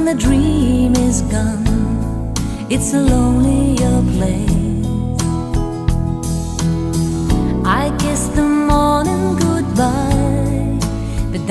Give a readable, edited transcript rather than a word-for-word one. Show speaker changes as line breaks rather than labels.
the dream is gone, it's a lonelier place. I kiss the morning goodbye, but